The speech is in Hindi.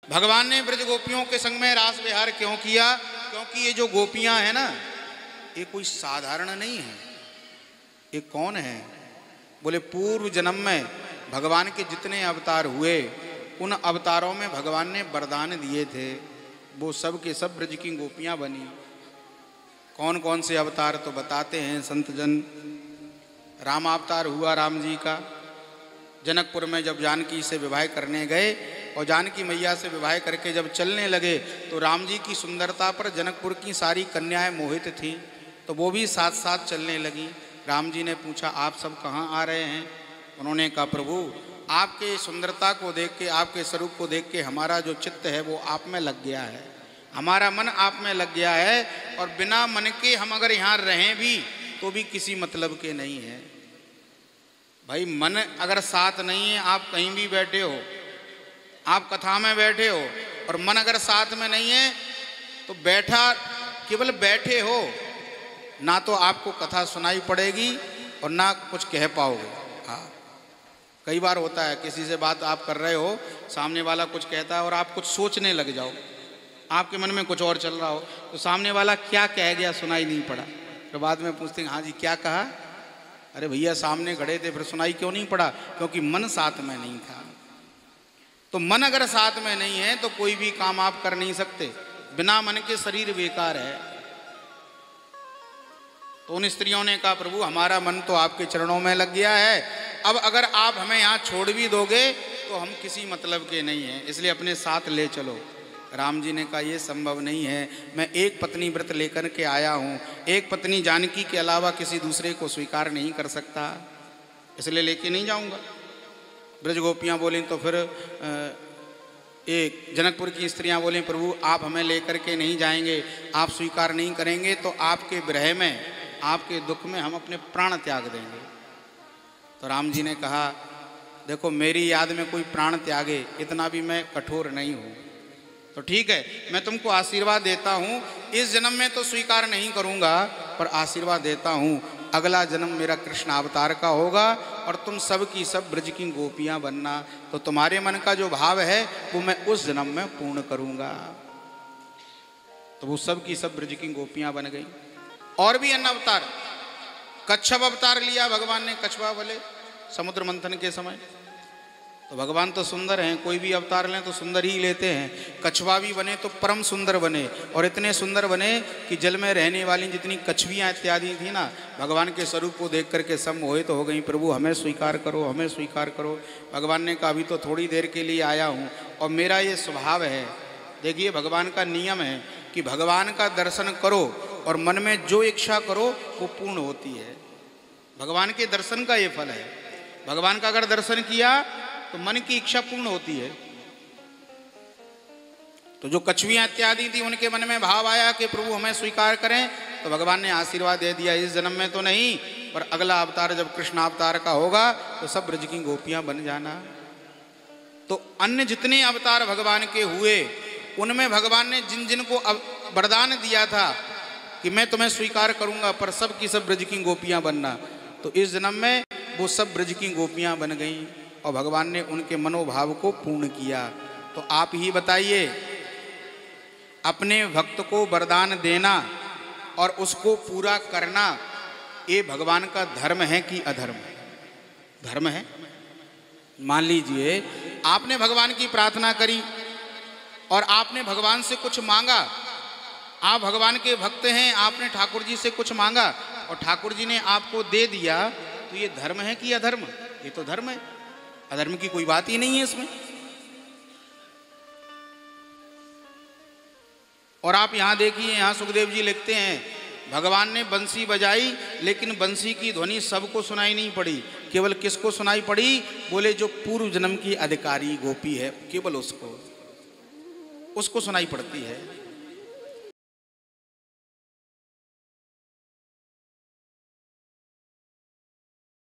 भगवान ने ब्रज गोपियों के संग में रास विहार क्यों किया? क्योंकि ये जो गोपियां हैं ना, ये कोई साधारण नहीं है। ये कौन है? बोले पूर्व जन्म में भगवान के जितने अवतार हुए, उन अवतारों में भगवान ने वरदान दिए थे, वो सब के सब ब्रज की गोपियां बनी। कौन कौन से अवतार तो बताते हैं संत जन। राम अवतार हुआ राम जी का। जनकपुर में जब जानकी से विवाह करने गए और जानकी मैया से विवाह करके जब चलने लगे तो राम जी की सुंदरता पर जनकपुर की सारी कन्याएं मोहित थीं, तो वो भी साथ साथ चलने लगी। राम जी ने पूछा, आप सब कहाँ आ रहे हैं? उन्होंने कहा, प्रभु आपके सुंदरता को देख के, आपके स्वरूप को देख के हमारा जो चित्त है वो आप में लग गया है, हमारा मन आप में लग गया है, और बिना मन के हम अगर यहाँ रहें भी तो भी किसी मतलब के नहीं है। भाई मन अगर साथ नहीं है, आप कहीं भी बैठे हो, आप कथा में बैठे हो और मन अगर साथ में नहीं है तो बैठा, केवल बैठे हो, ना तो आपको कथा सुनाई पड़ेगी और ना कुछ कह पाओगे। हाँ, कई बार होता है किसी से बात आप कर रहे हो, सामने वाला कुछ कहता है और आप कुछ सोचने लग जाओ, आपके मन में कुछ और चल रहा हो, तो सामने वाला क्या कह गया सुनाई नहीं पड़ा, तो बाद में पूछते हैं, हाँ जी क्या कहा? अरे भैया सामने खड़े थे, फिर सुनाई क्यों नहीं पड़ा? क्योंकि मन साथ में नहीं था। तो मन अगर साथ में नहीं है तो कोई भी काम आप कर नहीं सकते। बिना मन के शरीर बेकार है। तो उन स्त्रियों ने कहा, प्रभु हमारा मन तो आपके चरणों में लग गया है, अब अगर आप हमें यहाँ छोड़ भी दोगे तो हम किसी मतलब के नहीं हैं, इसलिए अपने साथ ले चलो। राम जी ने कहा, ये संभव नहीं है, मैं एक पत्नी व्रत लेकर के आया हूँ, एक पत्नी जानकी के अलावा किसी दूसरे को स्वीकार नहीं कर सकता, इसलिए लेके नहीं जाऊँगा। ब्रज गोपियाँ बोली, तो फिर एक जनकपुर की स्त्रियाँ बोली, प्रभु आप हमें लेकर के नहीं जाएंगे, आप स्वीकार नहीं करेंगे तो आपके विरह में, आपके दुख में हम अपने प्राण त्याग देंगे। तो राम जी ने कहा, देखो मेरी याद में कोई प्राण त्यागे, इतना भी मैं कठोर नहीं हूँ। तो ठीक है, मैं तुमको आशीर्वाद देता हूँ, इस जन्म में तो स्वीकार नहीं करूँगा, पर आशीर्वाद देता हूँ अगला जन्म मेरा कृष्ण अवतार का होगा और तुम सब की सब ब्रज की गोपियाँ बनना, तो तुम्हारे मन का जो भाव है वो मैं उस जन्म में पूर्ण करूँगा। तो वो सब की सब ब्रज की गोपियाँ बन गई। और भी अन्य अवतार, कच्छप अवतार लिया भगवान ने, कछुआ बोले समुद्र मंथन के समय। तो भगवान तो सुंदर हैं, कोई भी अवतार लें तो सुंदर ही लेते हैं। कछुआ भी बने तो परम सुंदर बने, और इतने सुंदर बने कि जल में रहने वाली जितनी कछुइयाँ इत्यादि थी ना, भगवान के स्वरूप को देख करके सब मोहित हो गई, प्रभु हमें स्वीकार करो, हमें स्वीकार करो। भगवान ने कहा, अभी तो थोड़ी देर के लिए आया हूँ और मेरा ये स्वभाव है। देखिए भगवान का नियम है कि भगवान का दर्शन करो और मन में जो इच्छा करो वो पूर्ण होती है। भगवान के दर्शन का ये फल है। भगवान का अगर दर्शन किया तो मन की इच्छा पूर्ण होती है। तो जो कछुइयाँ इत्यादि थी उनके मन में भाव आया कि प्रभु हमें स्वीकार करें, तो भगवान ने आशीर्वाद दे दिया, इस जन्म में तो नहीं, पर अगला अवतार जब कृष्ण अवतार का होगा तो सब ब्रज की गोपियां बन जाना। तो अन्य जितने अवतार भगवान के हुए उनमें भगवान ने जिन जिन को वरदान दिया था कि मैं तुम्हें स्वीकार करूंगा, पर सब की सब ब्रज की गोपियां बनना, तो इस जन्म में वो सब ब्रज की गोपियां बन गईं और भगवान ने उनके मनोभाव को पूर्ण किया। तो आप ही बताइए, अपने भक्त को वरदान देना और उसको पूरा करना, ये भगवान का धर्म है कि अधर्म? धर्म है। मान लीजिए आपने भगवान की प्रार्थना करी और आपने भगवान से कुछ मांगा, आप भगवान के भक्त हैं, आपने ठाकुर जी से कुछ मांगा और ठाकुर जी ने आपको दे दिया, तो ये धर्म है कि अधर्म? ये तो धर्म है, अधर्म की कोई बात ही नहीं है इसमें। और आप यहां देखिए, यहां सुखदेव जी लिखते हैं, भगवान ने बंसी बजाई लेकिन बंसी की ध्वनि सबको सुनाई नहीं पड़ी, केवल किसको सुनाई पड़ी? बोले जो पूर्व जन्म की अधिकारी गोपी है, केवल उसको सुनाई पड़ती है।